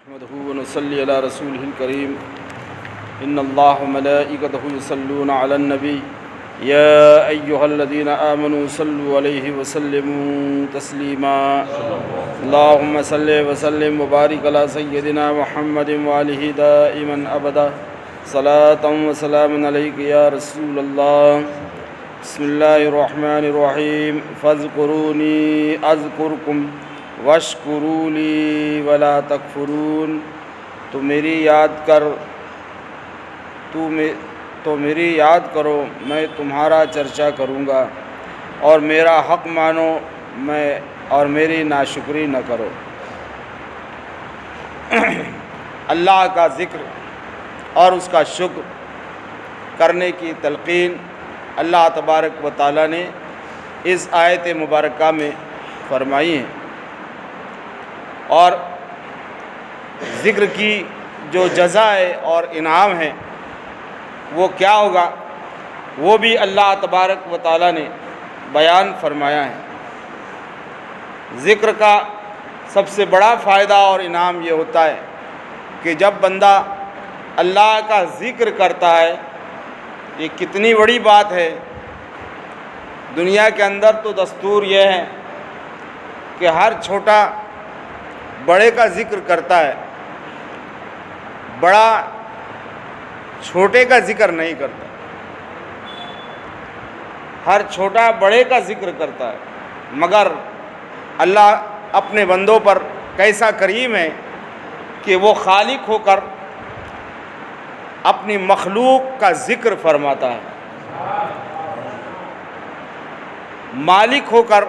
نحمده ونصلي على رسوله الكريم إن الله وملائكته يصلون على النبي يا أيها الذين آمنوا صلوا عليه وسلموا تسليما اللهم صل وسلم وبارك على سيدنا محمد وآله دائما أبدا صلاة وسلام عليك يا رسول الله بسم الله الرحمن الرحيم فاذكروني أذكركم واشکروا لی ولا تکفرون تو میری یاد کرو میں تمہارا چرچا کروں گا اور میرا حق مانو اور میری ناشکری نہ کرو۔ اللہ کا ذکر اور اس کا شکر کرنے کی تلقین اللہ تبارک و تعالیٰ نے اس آیت مبارکہ میں فرمائی ہے، اور ذکر کی جو جزا ہے اور انعام ہے وہ کیا ہوگا وہ بھی اللہ تبارک و تعالیٰ نے بیان فرمایا ہے۔ ذکر کا سب سے بڑا فائدہ اور انعام یہ ہوتا ہے کہ جب بندہ اللہ کا ذکر کرتا ہے، یہ کتنی بڑی بات ہے۔ دنیا کے اندر تو دستور یہ ہے کہ ہر چھوٹا بڑے کا ذکر کرتا ہے، بڑا چھوٹے کا ذکر نہیں کرتا۔ ہر چھوٹا بڑے کا ذکر کرتا ہے، مگر اللہ اپنے بندوں پر کیسا کریم ہے کہ وہ خالق ہو کر اپنی مخلوق کا ذکر فرماتا ہے، مالک ہو کر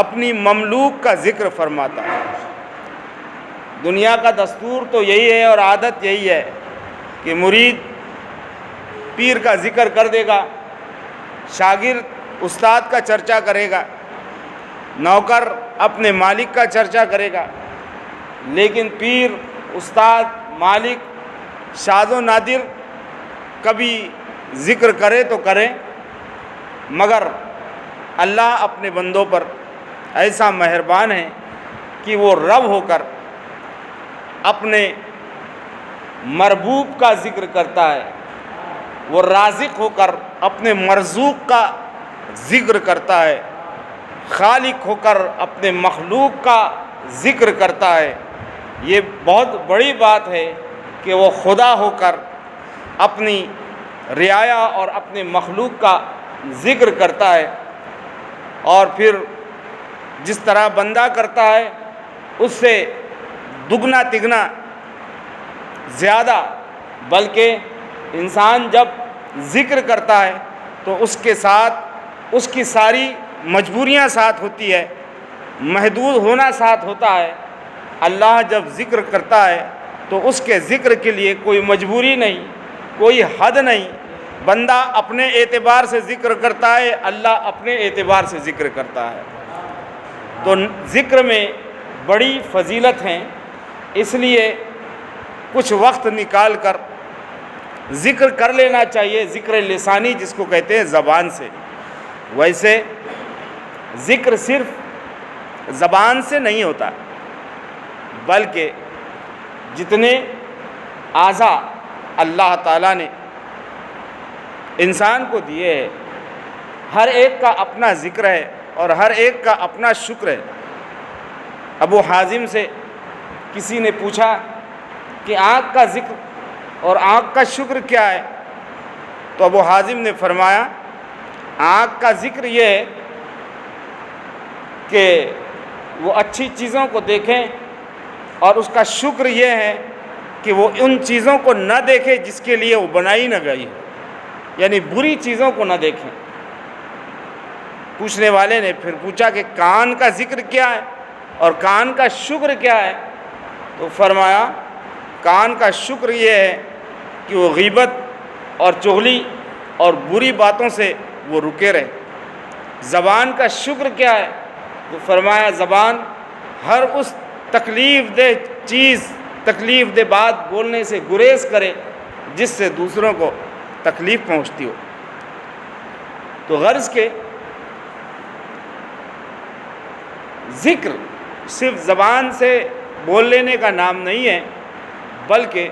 اپنی مملوک کا ذکر فرماتا ہے۔ دنیا کا دستور تو یہی ہے اور عادت یہی ہے کہ مرید پیر کا ذکر کر دے گا، شاگرد استاد کا چرچا کرے گا، نوکر اپنے مالک کا چرچا کرے گا، لیکن پیر، استاد، مالک، شاذ و نادر کبھی ذکر کرے تو کرے، مگر اللہ اپنے بندوں پر ایسا مہربان ہے کہ وہ رب ہو کر اپنے مربوب کا ذکر کرتا ہے، وہ رازق ہو کر اپنے مرزوق کا ذکر کرتا ہے، خالق ہو کر اپنے مخلوق کا ذکر کرتا ہے۔ یہ بہت بڑی بات ہے کہ وہ خدا ہو کر اپنی رعایا اور اپنے مخلوق کا ذکر کرتا ہے، اور پھر جس طرح بندہ کرتا ہے اس سے دگنا تگنا زیادہ، بلکہ انسان جب ذکر کرتا ہے تو اس کے ساتھ اس کی ساری مجبوریاں ساتھ ہوتی ہے، محدود ہونا ساتھ ہوتا ہے۔ اللہ جب ذکر کرتا ہے تو اس کے ذکر کے لیے کوئی مجبوری نہیں، کوئی حد نہیں۔ بندہ اپنے اعتبار سے ذکر کرتا ہے، اللہ اپنے اعتبار سے ذکر کرتا ہے۔ تو ذکر میں بڑی فضیلت ہیں، اس لیے کچھ وقت نکال کر ذکر کر لینا چاہیے، ذکر لسانی جس کو کہتے ہیں زبان سے۔ ویسے ذکر صرف زبان سے نہیں ہوتا، بلکہ جتنے اعضاء اللہ تعالیٰ نے انسان کو دیے ہیں، ہر ایک کا اپنا ذکر ہے اور ہر ایک کا اپنا شکر ہے۔ ابو حازم سے کسی نے پوچھا کہ آنکھ کا ذکر اور آنکھ کا شکر کیا ہے؟ تو ابو حازم نے فرمایا آنکھ کا ذکر یہ ہے کہ وہ اچھی چیزوں کو دیکھیں، اور اس کا شکر یہ ہے کہ وہ ان چیزوں کو نہ دیکھے جس کے لیے وہ بنائی نہ گئی ہے، یعنی بری چیزوں کو نہ دیکھیں۔ پوچھنے والے نے پھر پوچھا کہ کان کا ذکر کیا ہے اور کان کا شکر کیا ہے؟ تو فرمایا کان کا شکر یہ ہے کہ وہ غیبت اور چغلی اور بری باتوں سے وہ رکے رہے۔ زبان کا شکر کیا ہے؟ تو فرمایا زبان ہر اس تکلیف دہ چیز، تکلیف دہ بات بولنے سے گریز کرے جس سے دوسروں کو تکلیف پہنچتی ہو۔ تو غرض کے ذکر صرف زبان سے بول لینے کا نام نہیں ہے، بلکہ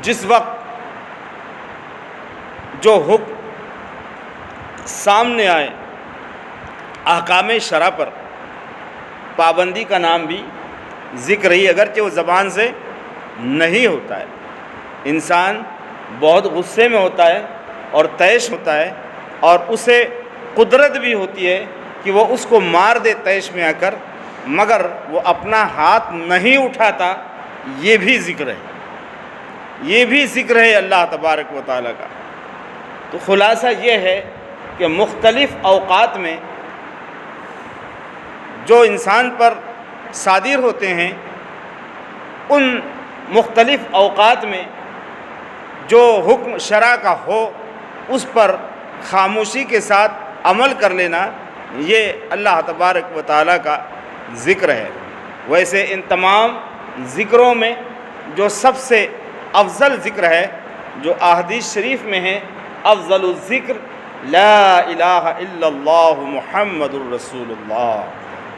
جس وقت جو حکم سامنے آئے احکام شرع پر پابندی کا نام بھی ذکر ہی، اگرچہ وہ زبان سے نہیں ہوتا ہے۔ انسان بہت غصے میں ہوتا ہے اور طیش ہوتا ہے، اور اسے قدرت بھی ہوتی ہے کہ وہ اس کو مار دے طیش میں آ کر، مگر وہ اپنا ہاتھ نہیں اٹھاتا۔ یہ بھی ذکر ہے، یہ بھی ذکر ہے اللہ تبارک و تعالیٰ کا۔ تو خلاصہ یہ ہے کہ مختلف اوقات میں جو انسان پر صادر ہوتے ہیں، ان مختلف اوقات میں جو حکم شرع کا ہو اس پر خاموشی کے ساتھ عمل کر لینا، یہ اللہ تبارک و تعالیٰ کا ذکر ہے۔ ویسے ان تمام ذکروں میں جو سب سے افضل ذکر ہے، جو احادیث شریف میں ہے، افضل الذکر لا الہ الا اللہ محمد الرسول اللہ،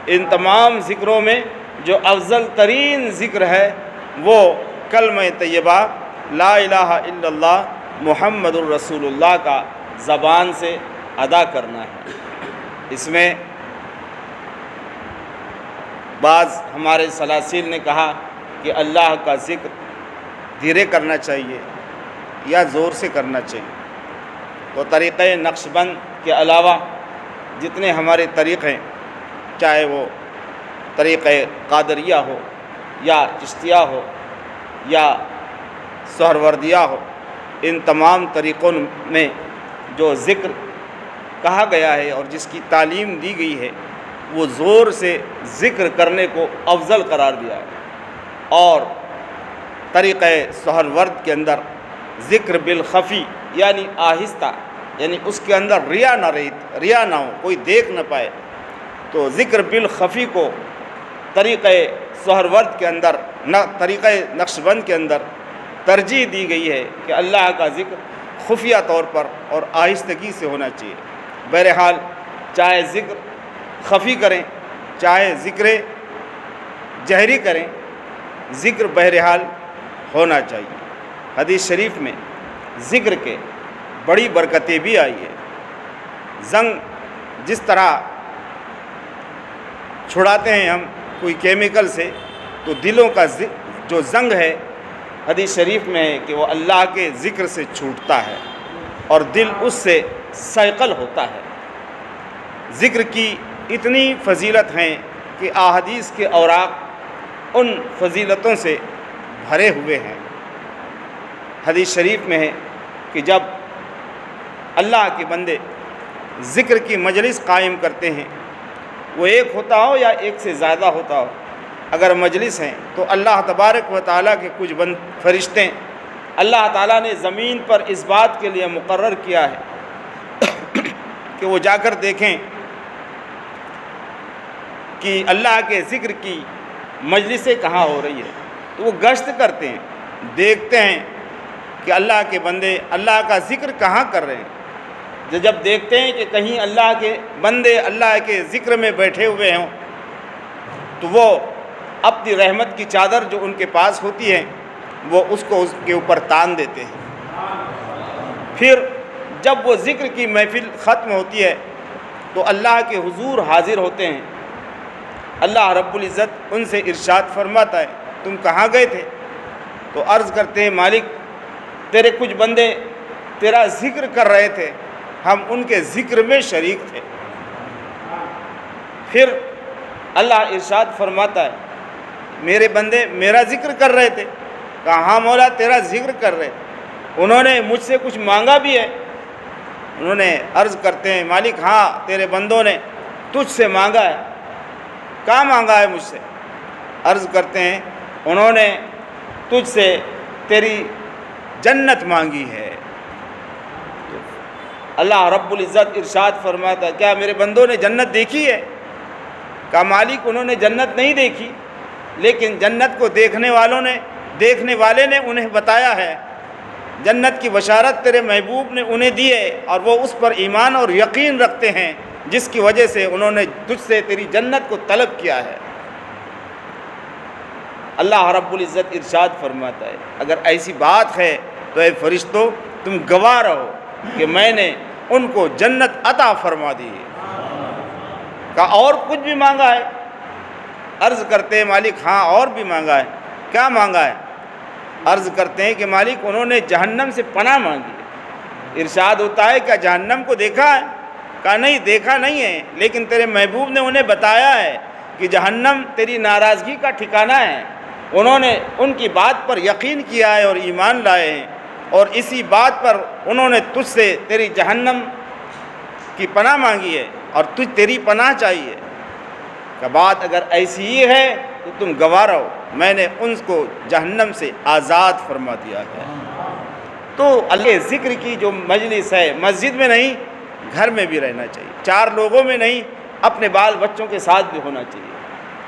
ان تمام ذکروں میں جو افضل ترین ذکر ہے وہ کلمہ طیبہ لا الہ الا اللہ محمد الرسول اللہ کا زبان سے ادا کرنا ہے۔ اس میں بعض ہمارے سلاسل نے کہا کہ اللہ کا ذکر دھیرے کرنا چاہیے یا زور سے کرنا چاہیے۔ تو طریقہ نقش بند کے علاوہ جتنے ہمارے طریقے ہیں، چاہے وہ طریقہ قادریہ ہو یا چشتیہ ہو یا سہروردیہ ہو، ان تمام طریقوں میں جو ذکر کہا گیا ہے اور جس کی تعلیم دی گئی ہے، وہ زور سے ذکر کرنے کو افضل قرار دیا ہے۔ اور طریقہ سہرورد کے اندر ذکر بالخفی یعنی آہستہ، یعنی اس کے اندر ریا نہ ہو، کوئی دیکھ نہ پائے، تو ذکر بالخفی کو طریقہ سہرورد کے اندر، طریقہ نقش بند کے اندر ترجیح دی گئی ہے کہ اللہ کا ذکر خفیہ طور پر اور آہستگی سے ہونا چاہیے۔ بہرحال چاہے ذکر خفی کریں چاہے ذکر جہری کریں، ذکر بہرحال ہونا چاہیے۔ حدیث شریف میں ذکر کے بڑی برکتیں بھی آئی ہے۔ زنگ جس طرح چھڑاتے ہیں ہم کوئی کیمیکل سے، تو دلوں کا جو زنگ ہے، حدیث شریف میں ہے کہ وہ اللہ کے ذکر سے چھوٹتا ہے اور دل اس سے صیقل ہوتا ہے۔ ذکر کی اتنی فضیلت ہیں کہ احادیث کے اوراق ان فضیلتوں سے بھرے ہوئے ہیں۔ حدیث شریف میں ہے کہ جب اللہ کے بندے ذکر کی مجلس قائم کرتے ہیں، وہ ایک ہوتا ہو یا ایک سے زیادہ ہوتا ہو، اگر مجلس ہیں تو اللہ تبارک و تعالیٰ کے کچھ فرشتے اللہ تعالیٰ نے زمین پر اس بات کے لیے مقرر کیا ہے کہ وہ جا کر دیکھیں کہ اللہ کے ذکر کی مجلسیں کہاں ہو رہی ہے، تو وہ گشت کرتے ہیں، دیکھتے ہیں کہ اللہ کے بندے اللہ کا ذکر کہاں کر رہے ہیں۔ جب دیکھتے ہیں کہ کہیں اللہ کے بندے اللہ کے ذکر میں بیٹھے ہوئے ہوں، تو وہ اپنی رحمت کی چادر جو ان کے پاس ہوتی ہے وہ اس کو اس کے اوپر تان دیتے ہیں۔ پھر جب وہ ذکر کی محفل ختم ہوتی ہے تو اللہ کے حضور حاضر ہوتے ہیں۔ اللہ رب العزت ان سے ارشاد فرماتا ہے، تم کہاں گئے تھے؟ تو عرض کرتے ہیں، مالک تیرے کچھ بندے تیرا ذکر کر رہے تھے، ہم ان کے ذکر میں شریک تھے۔ پھر اللہ ارشاد فرماتا ہے، میرے بندے میرا ذکر کر رہے تھے؟ کہا ہاں مولا تیرا ذکر کر رہے تھے، انہوں نے مجھ سے کچھ مانگا بھی ہے؟ انہوں نے عرض کرتے ہیں، مالک ہاں تیرے بندوں نے تجھ سے مانگا ہے۔ کیا مانگا ہے مجھ سے؟ عرض کرتے ہیں، انہوں نے تجھ سے تیری جنت مانگی ہے۔ اللہ رب العزت ارشاد فرماتا ہے، کیا میرے بندوں نے جنت دیکھی ہے؟ کہا مالک انہوں نے جنت نہیں دیکھی، لیکن جنت کو دیکھنے والے نے انہیں بتایا ہے، جنت کی بشارت تیرے محبوب نے انہیں دی ہے، اور وہ اس پر ایمان اور یقین رکھتے ہیں، جس کی وجہ سے انہوں نے تجھ سے تیری جنت کو طلب کیا ہے۔ اللہ رب العزت ارشاد فرماتا ہے اگر ایسی بات ہے تو اے فرشتوں تم گواہ رہو کہ میں نے ان کو جنت عطا فرما دی ہے۔ کہا اور کچھ بھی مانگا ہے؟ عرض کرتے ہیں مالک ہاں اور بھی مانگا ہے۔ کیا مانگا ہے؟ عرض کرتے ہیں کہ مالک انہوں نے جہنم سے پناہ مانگی ہے۔ ارشاد ہوتا ہے کیا جہنم کو دیکھا ہے؟ کہا نہیں دیکھا نہیں ہے، لیکن تیرے محبوب نے انہیں بتایا ہے کہ جہنم تیری ناراضگی کا ٹھکانہ ہے۔ انہوں نے ان کی بات پر یقین کیا ہے اور ایمان لائے ہیں، اور اسی بات پر انہوں نے تجھ سے تیری جہنم کی پناہ مانگی ہے اور تیری پناہ چاہیے۔ کہ بات اگر ایسی ہی ہے تو تم گواہ رہو میں نے ان کو جہنم سے آزاد فرما دیا ہے۔ تو اللہ ذکر کی جو مجلس ہے مسجد میں نہیں گھر میں بھی رہنا چاہیے، چار لوگوں میں نہیں اپنے بال بچوں کے ساتھ بھی ہونا چاہیے۔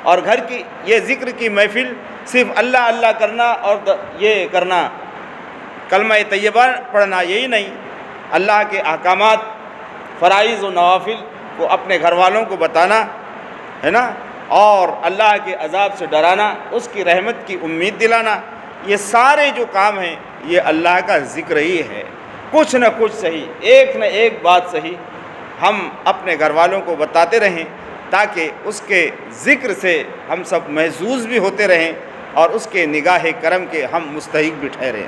اور گھر کی یہ ذکر کی محفل صرف اللہ اللہ کرنا اور یہ کرنا کلمہ طیبہ پڑھنا یہی نہیں، اللہ کے احکامات فرائض و نوافل کو اپنے گھر والوں کو بتانا ہے نا، اور اللہ کے عذاب سے ڈرانا، اس کی رحمت کی امید دلانا، یہ سارے جو کام ہیں یہ اللہ کا ذکر ہی ہے۔ کچھ نہ کچھ صحیح، ایک نہ ایک بات صحیح ہم اپنے گھر والوں کو بتاتے رہیں تاکہ اس کے ذکر سے ہم سب محظوظ بھی ہوتے رہیں اور اس کے نگاہ کرم کے ہم مستحق بھی ٹھہریں۔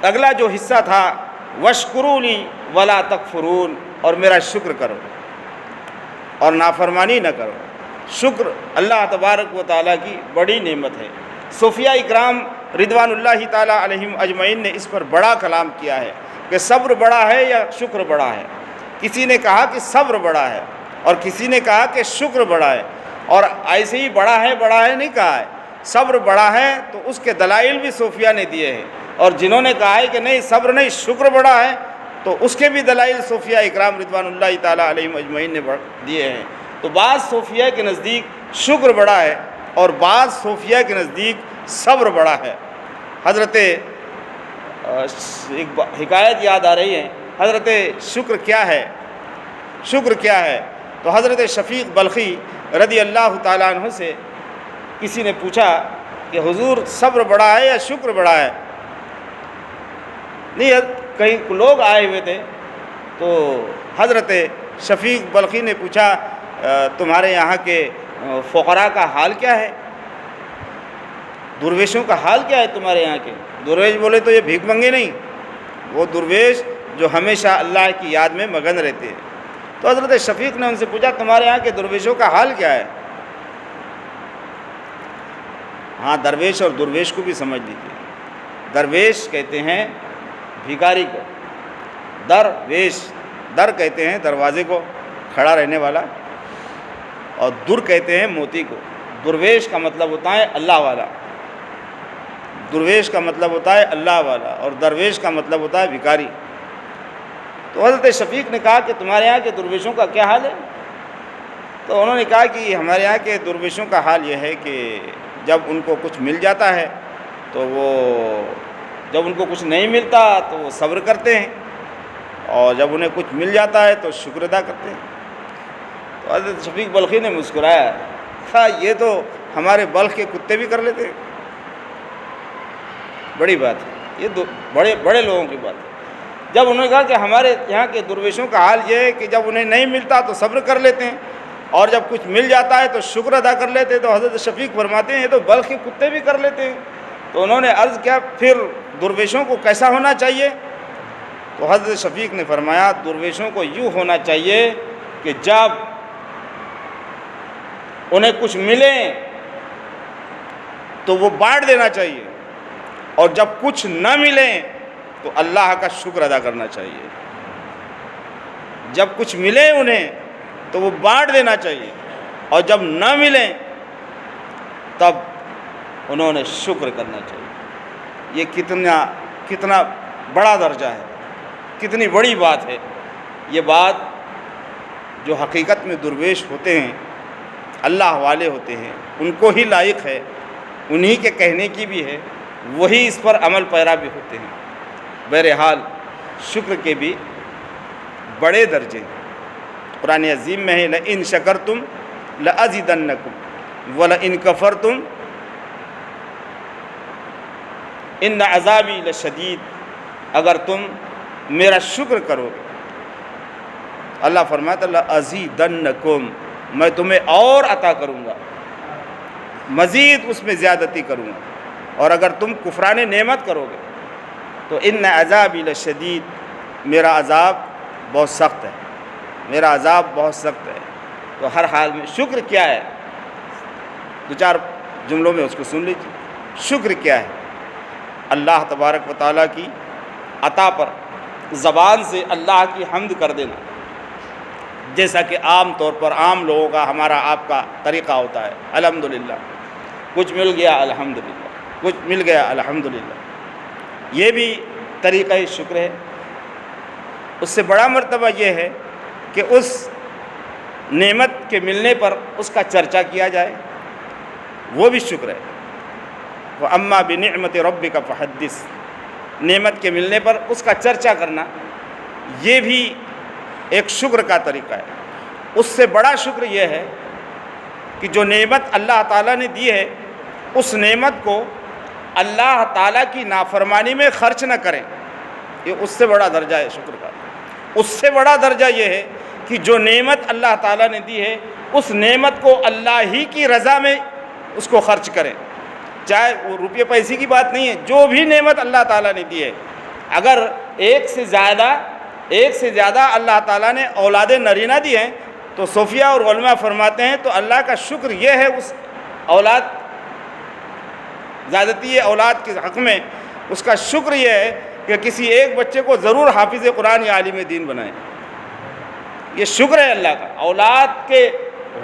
اگلا جو حصہ تھا وَاشْكُرُونِي وَلَا تَكْفُرُونَ، اور میرا شکر کرو اور نافرمانی نہ کرو۔ شکر اللہ تبارک و تعالیٰ کی بڑی نعمت ہے۔ صوفیاء اکرام رضوان اللہ تعالیٰ علیہم اجمعین نے اس پر بڑا کلام کیا ہے کہ صبر بڑا ہے یا شکر بڑا ہے۔ کسی نے کہا کہ صبر بڑا ہے اور کسی نے کہا کہ شکر بڑا ہے، اور ایسے ہی بڑا ہے نہیں کہا ہے، صبر بڑا ہے تو اس کے دلائل بھی صوفیاء نے دیے ہیں، اور جنہوں نے کہا ہے کہ نہیں صبر نہیں شکر بڑا ہے تو اس کے بھی دلائل صوفیاء اکرام رضوان اللہ تعالیٰ علیہم اجمعین نے دیے ہیں۔ تو بعض صوفیاء کے نزدیک شکر بڑا ہے اور بعض صوفیاء کے نزدیک صبر بڑا ہے۔ حضرت ایک حکایت یاد آ رہی ہے، حضرت شکر کیا ہے؟ شکر کیا ہے؟ تو حضرت شفیق بلخی رضی اللہ تعالیٰ عنہ سے کسی نے پوچھا کہ حضور صبر بڑا ہے یا شکر بڑا ہے؟ نہیں، کئی لوگ آئے ہوئے تھے تو حضرت شفیق بلخی نے پوچھا تمہارے یہاں کے فقراء کا حال کیا ہے؟ درویشوں کا حال کیا ہے تمہارے یہاں کے؟ درویش بولے تو یہ بھیک منگے نہیں، وہ درویش جو ہمیشہ اللہ کی یاد میں مگن رہتے ہیں۔ تو حضرت شفیق نے ان سے پوچھا تمہارے یہاں کے درویشوں کا حال کیا ہے؟ ہاں درویش اور درویش کو بھی سمجھ لیجیے۔ درویش کہتے ہیں بھیکاری کو، درویش در کہتے ہیں دروازے کو کھڑا رہنے والا، اور در کہتے ہیں موتی کو۔ درویش کا مطلب ہوتا ہے اللہ والا، درویش کا مطلب ہوتا ہے اللہ والا، اور درویش کا مطلب ہوتا ہے بھیکاری۔ تو حضرت شفیق نے کہا کہ تمہارے یہاں کے درویشوں کا کیا حال ہے؟ تو انہوں نے کہا کہ ہمارے یہاں کے درویشوں کا حال یہ ہے کہ جب ان کو کچھ مل جاتا ہے تو جب ان کو کچھ نہیں ملتا تو وہ صبر کرتے ہیں، اور جب انہیں کچھ مل جاتا ہے تو شکر ادا کرتے ہیں۔ تو حضرت شفیق بلخی نے مسکرایا، کہا یہ تو ہمارے بلخ کے کتے بھی کر لیتے ہیں۔ بڑی بات ہے، یہ بڑے بڑے لوگوں کی بات ہے۔ جب انہوں نے کہا کہ ہمارے یہاں کے درویشوں کا حال یہ ہے کہ جب انہیں نہیں ملتا تو صبر کر لیتے ہیں، اور جب کچھ مل جاتا ہے تو شکر ادا کر لیتے ہیں، تو حضرت شفیق فرماتے ہیں یہ تو بلخ کے کتے بھی کر لیتے ہیں۔ تو انہوں نے عرض کیا پھر درویشوں کو کیسا ہونا چاہیے؟ تو حضرت شفیق نے فرمایا درویشوں کو یوں ہونا چاہیے کہ جب انہیں کچھ ملے تو وہ بانٹ دینا چاہیے، اور جب کچھ نہ ملے تو اللہ کا شکر ادا کرنا چاہیے۔ جب کچھ ملے انہیں تو وہ بانٹ دینا چاہیے، اور جب نہ ملیں تب انہوں نے شکر کرنا چاہیے۔ یہ کتنا بڑا درجہ ہے، کتنی بڑی بات ہے۔ یہ بات جو حقیقت میں درویش ہوتے ہیں، اللہ والے ہوتے ہیں، ان کو ہی لائق ہے، انہی کے کہنے کی بھی ہے، وہی اس پر عمل پیرا بھی ہوتے ہیں۔ بہرحال شکر کے بھی بڑے درجے قرآن عظیم میں ہے، لَإِن شَكَرْتُمْ لَأَزِيدَنَّكُمْ، وَلَئِن كَفَرْتُمْ إِنَّ عَذَابِي لَشَدِيدٌ، اگر تم میرا شکر کرو گے، اللہ فرماتا ہے لَأَزِيدَنَّكُمْ، میں تمہیں اور عطا کروں گا، مزید اس میں زیادتی کروں گا۔ اور اگر تم کفران نعمت کرو گے تو ان عذابی لشدید، میرا عذاب بہت سخت ہے، میرا عذاب بہت سخت ہے۔ تو ہر حال میں شکر کیا ہے، دو چار جملوں میں اس کو سن لیجیے۔ شکر کیا ہے؟ اللہ تبارک و تعالیٰ کی عطا پر زبان سے اللہ کی حمد کر دینا، جیسا کہ عام طور پر عام لوگوں کا، ہمارا آپ کا طریقہ ہوتا ہے، الحمدللہ، کچھ مل گیا الحمدللہ، کچھ مل گیا الحمدللہ، یہ بھی طریقہ شکر ہے۔ اس سے بڑا مرتبہ یہ ہے کہ اس نعمت کے ملنے پر اس کا چرچا کیا جائے، وہ بھی شکر ہے۔ وَأَمَّا بِنِعْمَةِ رَبِّكَ فَحَدِّثْ، نعمت کے ملنے پر اس کا چرچا کرنا، یہ بھی ایک شکر کا طریقہ ہے۔ اس سے بڑا شکر یہ ہے کہ جو نعمت اللہ تعالیٰ نے دی ہے، اس نعمت کو اللہ تعالیٰ کی نافرمانی میں خرچ نہ کریں، یہ اس سے بڑا درجہ ہے شکر کا۔ اس سے بڑا درجہ یہ ہے کہ جو نعمت اللہ تعالیٰ نے دی ہے، اس نعمت کو اللہ ہی کی رضا میں اس کو خرچ کریں، چاہے وہ روپے پیسے کی بات نہیں ہے، جو بھی نعمت اللہ تعالیٰ نے دی ہے، اگر ایک سے زیادہ اللہ تعالیٰ نے اولاد نرینہ دی ہیں تو صوفیہ اور علماء فرماتے ہیں تو اللہ کا شکر یہ ہے اس اولاد زیادتی اولاد کے حق میں، اس کا شکر یہ ہے کہ کسی ایک بچے کو ضرور حافظ قرآن یا عالم دین بنائیں، یہ شکر ہے اللہ کا۔ اولاد کے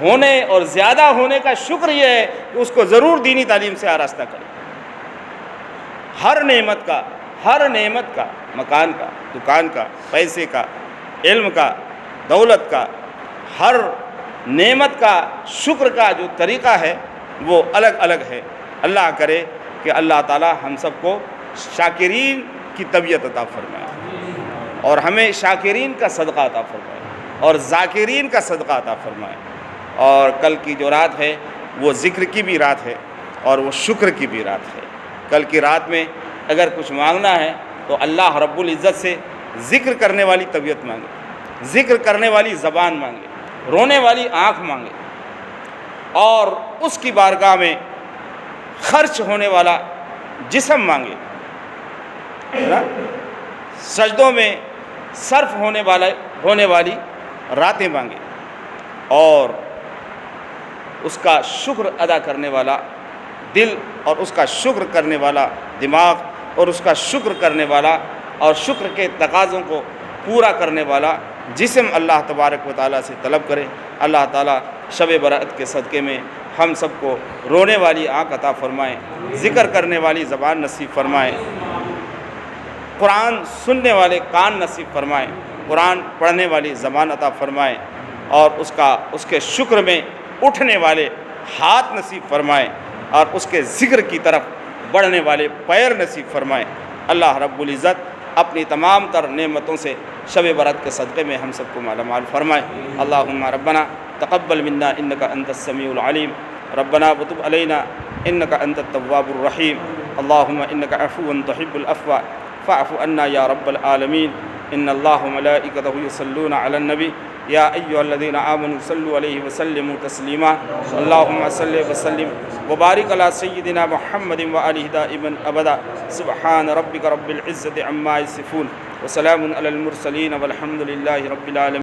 ہونے اور زیادہ ہونے کا شکر یہ ہے کہ اس کو ضرور دینی تعلیم سے آراستہ کریں۔ ہر نعمت کا، مکان کا، دکان کا، پیسے کا، علم کا، دولت کا، ہر نعمت کا شکر کا جو طریقہ ہے وہ الگ الگ ہے۔ اللہ کرے کہ اللہ تعالی ہم سب کو شاکرین کی طبیعت عطا فرمائے، اور ہمیں شاکرین کا صدقہ عطا فرمائے، اور ذاکرین کا صدقہ عطا فرمائے۔ اور کل کی جو رات ہے وہ ذکر کی بھی رات ہے اور وہ شکر کی بھی رات ہے۔ کل کی رات میں اگر کچھ مانگنا ہے تو اللہ رب العزت سے ذکر کرنے والی طبیعت مانگے، ذکر کرنے والی زبان مانگے، رونے والی آنکھ مانگے، اور اس کی بارگاہ میں خرچ ہونے والا جسم مانگے، سجدوں میں صرف ہونے والی راتیں مانگے، اور اس کا شکر ادا کرنے والا دل، اور اس کا شکر کرنے والا دماغ، اور اس کا شکر کرنے والا اور شکر کے تقاضوں کو پورا کرنے والا جسم اللہ تبارک و تعالیٰ سے طلب کرے۔ اللہ تعالیٰ شب برأت کے صدقے میں ہم سب کو رونے والی آنکھ عطا فرمائے، ذکر کرنے والی زبان نصیب فرمائے، قرآن سننے والے کان نصیب فرمائے، قرآن پڑھنے والی زبان عطا فرمائے، اور اس کے شکر میں اٹھنے والے ہاتھ نصیب فرمائے، اور اس کے ذکر کی طرف بڑھنے والے پیر نصیب فرمائے۔ اللہ رب العزت اپنی تمام تر نعمتوں سے شب برات کے صدقے میں ہم سب کو مالا مال فرمائے۔ اللہم ربنا تقبل منا انک انت السمیع العلیم، ربنا وتب علینا انک انت التواب الرحیم، اللہم انک عفو تحب العفو فاعف عنا یا رب العالمین۔ ان اللہ وملائکتہ یصلون علی النبی یا ایھا الذین آمنوا صلوا علیہ وسلموا تسلیما، اللہم صل وسلم وبارک علی سیدنا محمد وآلہ دائما ابدا، سبحان ربک رب العزة عما یصفون وسلام علی المرسلین والحمد للہ رب العالمین۔